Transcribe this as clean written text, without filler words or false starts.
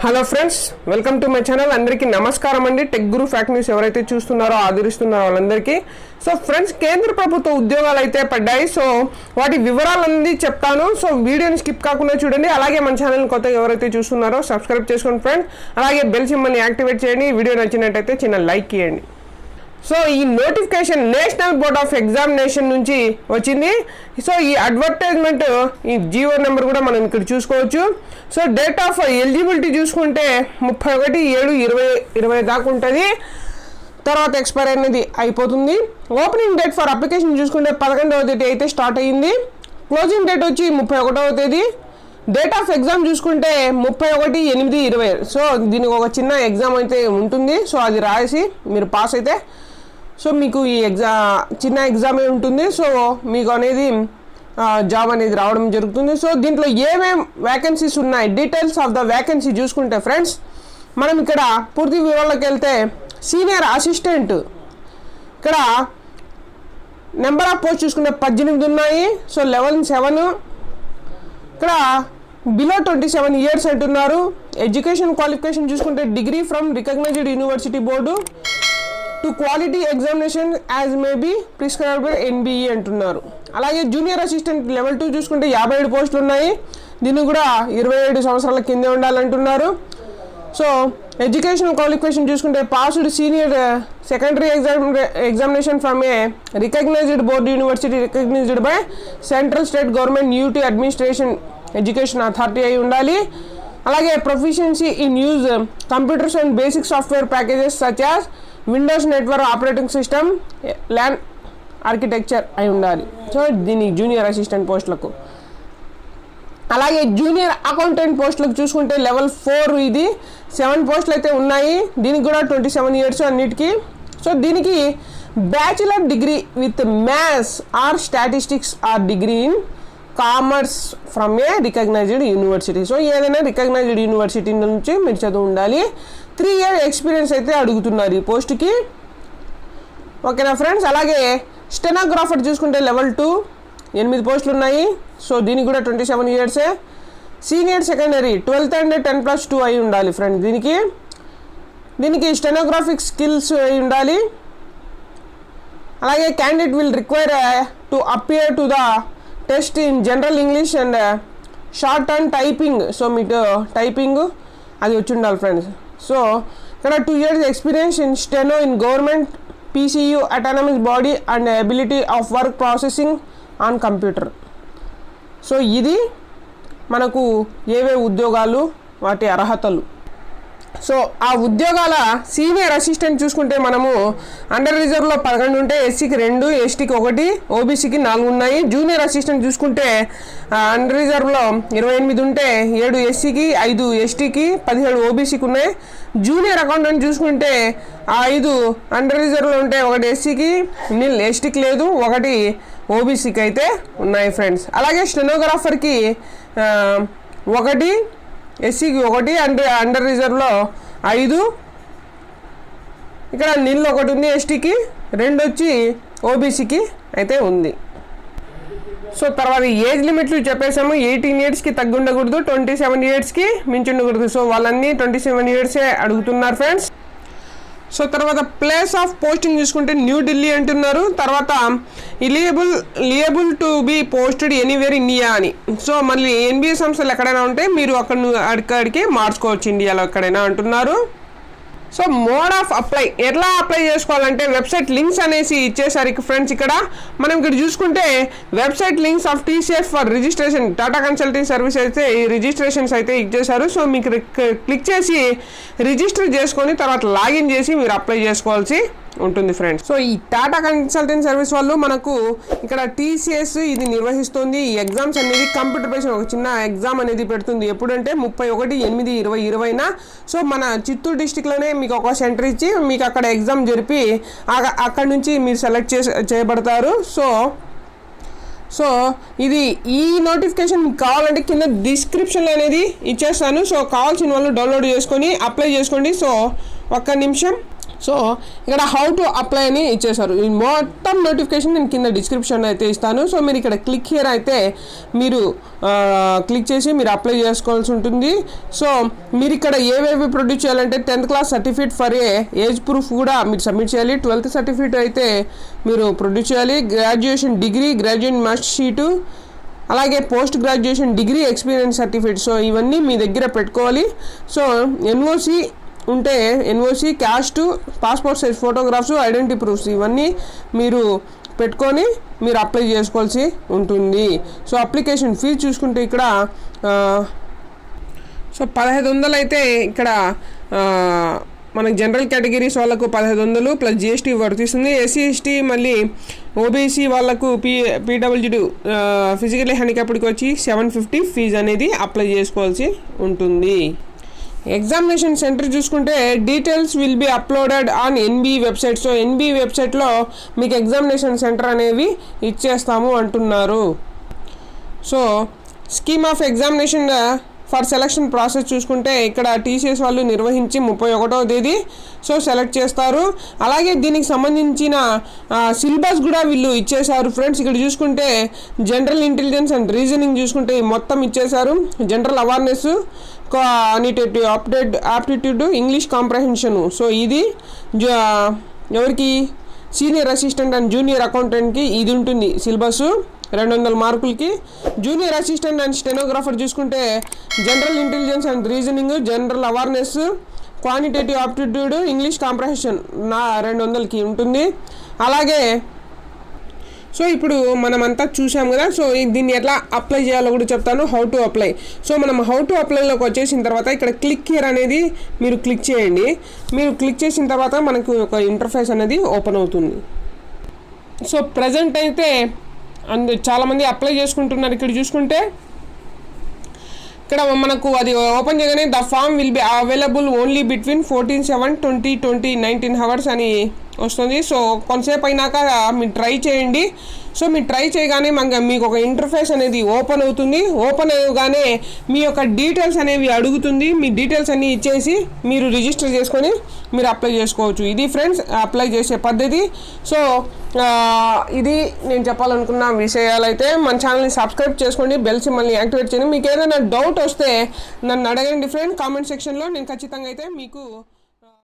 Hello friends, welcome to my channel. అందరికీ నమస్కారం అండి. టెక్ గురు ఫ్యాక్ట్ న్యూస్ ఎవరైతే చూస్తున్నారో ఆదరిస్తున్నారో వాళ్ళందరికీ. సో ఫ్రెండ్స్, కేంద్ర ప్రభుత్వ ఉద్యోగాలు అయితే పడ్డాయి. సో వాటి వివరాలన్నీ చెప్తాను. సో వీడియోని స్కిప్ కాకుండా చూడండి. అలాగే మన ఛానల్ కొత్తగా ఎవరైతే చూస్తున్నారో సబ్స్క్రైబ్ చేసుకోండి ఫ్రెండ్స్. అలాగే బెల్ సింబల్ని యాక్టివేట్ చేయండి. వీడియో నచ్చినట్టయితే చిన్న లైక్ ఇవ్వండి. సో ఈ notification national board of examination నుంచి వచ్చింది. సో ఈ అడ్వర్టైజ్మెంట్ ఈ జియో నెంబర్ కూడా మనం ఇక్కడ చూసుకోవచ్చు. సో డేట్ ఆఫ్ ఎలిజిబిలిటీ చూసుకుంటే 31/7/2020 దాకా ఉంటుంది. తర్వాత ఎక్స్పైర్ అనేది అయిపోతుంది. ఓపెనింగ్ డేట్ ఫర్ అప్లికేషన్ చూసుకుంటే 11వ తేదీ అయితే స్టార్ట్ అయ్యింది. క్లోజింగ్ డేట్ వచ్చి 31వ తేదీ. డేట్ ఆఫ్ ఎగ్జామ్ చూసుకుంటే 31/8/20. సో దీనికి ఒక చిన్న ఎగ్జామ్ అయితే ఉంటుంది. సో అది రాసి మీరు పాస్ అయితే సో మీకు ఈ చిన్న ఎగ్జామే ఉంటుంది. సో మీకు అనేది జాబ్ అనేది రావడం జరుగుతుంది. సో దీంట్లో ఏమేమి వ్యాకెన్సీస్ ఉన్నాయి, డీటెయిల్స్ ఆఫ్ ద వ్యాకెన్సీ చూసుకుంటే ఫ్రెండ్స్, మనం ఇక్కడ పూర్తి వివరాల్లోకి వెళ్తే సీనియర్ అసిస్టెంట్ ఇక్కడ నెంబర్ ఆఫ్ పోస్ట్ చూసుకుంటే 18 ఉన్నాయి. So level 7. ఇక్కడ బిలో 27 ఇయర్స్ అంటున్నారు. ఎడ్యుకేషన్ క్వాలిఫికేషన్ చూసుకుంటే degree from recognised university board to quality examination as may be prescribed by NBE అంటున్నారు. అలాగే జూనియర్ అసిస్టెంట్ లెవెల్ 2 చూసుకుంటే 57 పోస్టులు ఉన్నాయి. దీనికి కూడా 27 సంవత్సరాల కిందే ఉండాలంటున్నారు. సో ఎడ్యుకేషన్ క్వాలిఫికేషన్ చూసుకుంటే passed senior secondary examination from a recognised board university recognised by central state government UT administration education authority అయి ఉండాలి. అలాగే proficiency in use computers and basic software packages such as Windows network operating system LAN architecture అయి ఉండాలి. So దీనికి junior assistant పోస్టులకు. అలాగే junior accountant పోస్టులకు చూసుకుంటే లెవెల్ 4 ఇది 7 పోస్టులు అయితే ఉన్నాయి. దీనికి కూడా 27 ఇయర్స్ అన్నిటికీ. సో దీనికి bachelor degree with maths or statistics or degree in commerce from a recognised university. So ఏదైనా రికగ్నైజ్డ్ యూనివర్సిటీ నుంచి మీరు చదువు ఉండాలి. 3 year ఎక్స్పీరియన్స్ అయితే అడుగుతున్నారు ఈ పోస్ట్కి. ఓకేనా ఫ్రెండ్స్. అలాగే స్టెనోగ్రాఫర్ చూసుకుంటే లెవెల్ 2 8 పోస్టులు ఉన్నాయి. సో దీనికి కూడా 27 ఇయర్సే. సీనియర్ సెకండరీ 12th and 10+2 అయి ఉండాలి ఫ్రెండ్స్. దీనికి స్టెనోగ్రాఫిక్ స్కిల్స్ అయి ఉండాలి. అలాగే candidate will require to appear to the test in general English and short and typing. So మీకు టైపింగ్ అది వచ్చి ఉండాలి ఫ్రెండ్స్. సో ఇక్కడ 2 years experience in steno in government PCU autonomous body and ability of work processing on computer. So ఇది మనకు ఏవే ఉద్యోగాలు, వాటి అర్హతలు. సో ఆ ఉద్యోగాల సీనియర్ అసిస్టెంట్ చూసుకుంటే మనము అండర్ రిజర్వ్లో 11 ఉంటే ఎస్సీకి 2, ఎస్టీకి 1, ఓబీసీకి 4 ఉన్నాయి. జూనియర్ అసిస్టెంట్ చూసుకుంటే అండర్ రిజర్వ్లో 28 ఉంటే 7 ఎస్సీకి, 5 ఎస్టీకి, 17 ఓబీసీకి ఉన్నాయి. జూనియర్ అకౌంటెంట్ చూసుకుంటే 5 అండర్ రిజర్వ్లో ఉంటే 1 ఎస్సీకి, 0 ఎస్టీకి లేదు, 1 ఓబీసీకి అయితే ఉన్నాయి ఫ్రెండ్స్. అలాగే స్టెనోగ్రాఫర్కి 1 ఎస్సీకి 1 అంటే అండర్ రిజర్వ్లో 5, ఇక్కడ 0 1 ఉంది ఎస్టీకి, 2 వచ్చి ఓబీసీకి అయితే ఉంది. సో తర్వాత ఏజ్ లిమిట్లు చెప్పేసాము. 18 yearsకి తగ్గి ఉండకూడదు, 27 yearsకి మించి ఉండకూడదు. సో వాళ్ళన్నీ 27 yearsే అడుగుతున్నారు ఫ్రెండ్స్. సో తర్వాత ప్లేస్ ఆఫ్ పోస్టింగ్ చూసుకుంటే న్యూఢిల్లీ అంటున్నారు. తర్వాత liable to be posted anywhere India అని. సో మళ్ళీ ఎన్బిఏ సంస్థలు ఎక్కడైనా ఉంటే మీరు అక్కడికి మార్చుకోవచ్చు ఇండియాలో ఎక్కడైనా అంటున్నారు. సో మోడ్ ఆఫ్ అప్లై, ఎట్లా అప్లై చేసుకోవాలంటే వెబ్సైట్ లింక్స్ అనేసి ఇచ్చేసరికి ఫ్రెండ్స్ ఇక్కడ మనం ఇక్కడ చూసుకుంటే website links of TCS for registration Tata consulting service అయితే ఈ రిజిస్ట్రేషన్స్ అయితే ఇచ్చేసారు. సో మీకు క్లిక్ చేసి రిజిస్టర్ చేసుకొని తర్వాత లాగిన్ చేసి మీరు అప్లై చేసుకోవాల్సి ఉంటుంది ఫ్రెండ్స్. సో ఈ టాటా కన్సల్టింగ్ సర్వీస్ వాళ్ళు మనకు ఇక్కడ టీసీఎస్ ఇది నిర్వహిస్తుంది. ఈ ఎగ్జామ్స్ అనేది కంప్యూటర్ బేస్డ్ ఒక చిన్న ఎగ్జామ్ అనేది పెడుతుంది. ఎప్పుడంటే 31/8/2020. సో మన చిత్తూరు డిస్టిక్లోనే మీకు ఒక సెంటర్ ఇచ్చి మీకు అక్కడ ఎగ్జామ్ జరిపి అక్కడ నుంచి మీరు సెలెక్ట్ చేయబడతారు. సో ఇది ఈ నోటిఫికేషన్ కావాలంటే కింద డిస్క్రిప్షన్లో అనేది ఇచ్చేస్తాను. సో కావాల్సిన వాళ్ళు డౌన్లోడ్ చేసుకొని అప్లై చేసుకోండి. సో 1 నిమిషం. సో ఇక్కడ హౌ టు అప్లై అని ఇచ్చేసారు. ఈ మొత్తం నోటిఫికేషన్ నేను కింద డిస్క్రిప్షన్ అయితే ఇస్తాను. సో మీరు ఇక్కడ క్లిక్ హియర్ అయితే మీరు క్లిక్ చేసి మీరు అప్లై చేసుకోవాల్సి ఉంటుంది. సో మీరు ఇక్కడ ఏవేవి ప్రొడ్యూస్ చేయాలంటే 10th class certificate for age proof కూడా మీరు సబ్మిట్ చేయాలి. 12th సర్టిఫికేట్ అయితే మీరు ప్రొడ్యూస్ చేయాలి. Graduation degree, graduate marks sheet, అలాగే post graduation degree experience certificate. So ఇవన్నీ మీ దగ్గర పెట్టుకోవాలి. సో ఎన్ఓసి ఉంటే NOC, caste, passport size photographs, identity proofs ఇవన్నీ మీరు పెట్టుకొని మీరు అప్లై చేసుకోవాల్సి ఉంటుంది. సో అప్లికేషన్ ఫీజు చూసుకుంటే ఇక్కడ సో 1500 అయితే ఇక్కడ మనకి జనరల్ కేటగిరీస్ వాళ్ళకు 1500 ప్లస్ జిఎస్టీ వర్తిస్తుంది. ఎస్సీ ఎస్టీ మళ్ళీ ఓబీసీ వాళ్ళకు పీడబ్ల్యూడి ఫిజికల్లీ హ్యాండిక్యాప్డ్కి వచ్చి 750 ఫీజు అనేది అప్లై చేసుకోవాల్సి ఉంటుంది. ఎగ్జామినేషన్ సెంటర్ చూసుకుంటే details will be uploaded on NB website. So NB వెబ్సైట్లో మీకు ఎగ్జామినేషన్ సెంటర్ అనేవి ఇచ్చేస్తాము అంటున్నారు. So scheme of examination for selection process చూసుకుంటే ఇక్కడ టీసీఎస్ వాళ్ళు నిర్వహించి 31వ తేదీ సో సెలెక్ట్ చేస్తారు. అలాగే దీనికి సంబంధించిన సిలబస్ కూడా వీళ్ళు ఇచ్చేశారు ఫ్రెండ్స్. ఇక్కడ చూసుకుంటే జనరల్ ఇంటెలిజెన్స్ అండ్ రీజనింగ్ చూసుకుంటే మొత్తం ఇచ్చేశారు. General awareness, quantitative aptitude, English comprehension. So ఇది ఎవరికి సీనియర్ అసిస్టెంట్ అండ్ జూనియర్ అకౌంటెంట్కి ఇది ఉంటుంది సిలబస్ 200 మార్కులకి. జూనియర్ అసిస్టెంట్ అండ్ స్టెనోగ్రాఫర్ చూసుకుంటే general intelligence and reasoning, general awareness, quantitative aptitude, English comprehension 200కి ఉంటుంది. అలాగే సో ఇప్పుడు మనమంతా చూసాం కదా. సో దీన్ని ఎట్లా అప్లై చేయాలో కూడా చెప్తాను, హౌ టు అప్లై. సో మనం హౌ టు అప్లైలోకి వచ్చేసిన తర్వాత ఇక్కడ క్లిక్ హియర్ అనేది మీరు క్లిక్ చేయండి. మీరు క్లిక్ చేసిన తర్వాత మనకు ఒక ఇంటర్ఫేస్ అనేది ఓపెన్ అవుతుంది. సో ప్రజెంట్ అయితే చాలామంది అప్లై చేసుకుంటున్నారు. ఇక్కడ చూసుకుంటే ఇక్కడ మనకు అది ఓపెన్ చేయగానే the form will be available only between 14/7/2020 19 hours అని వస్తుంది. సో కొంతసేపు అయినాక మీరు ట్రై చేయండి. సో మీరు ట్రై చేయగానే మీకు ఒక ఇంటర్ఫేస్ అనేది ఓపెన్ అవుతుంది. ఓపెన్ అవ్వగానే మీ యొక్క డీటెయిల్స్ అనేవి అడుగుతుంది. మీ డీటెయిల్స్ అన్నీ ఇచ్చేసి మీరు రిజిస్టర్ చేసుకొని మీరు అప్లై చేసుకోవచ్చు. ఇది ఫ్రెండ్స్ అప్లై చేసే పద్ధతి. సో ఇది నేను చెప్పాలనుకున్న విషయాలు. అయితే మన ఛానల్ని సబ్స్క్రైబ్ చేసుకోండి, బెల్ సింబల్ని యాక్టివేట్ చేయండి. మీకు ఏదైనా డౌట్ వస్తే నన్ను అడగండి ఫ్రెండ్ కామెంట్ సెక్షన్లో. నేను ఖచ్చితంగా అయితే మీకు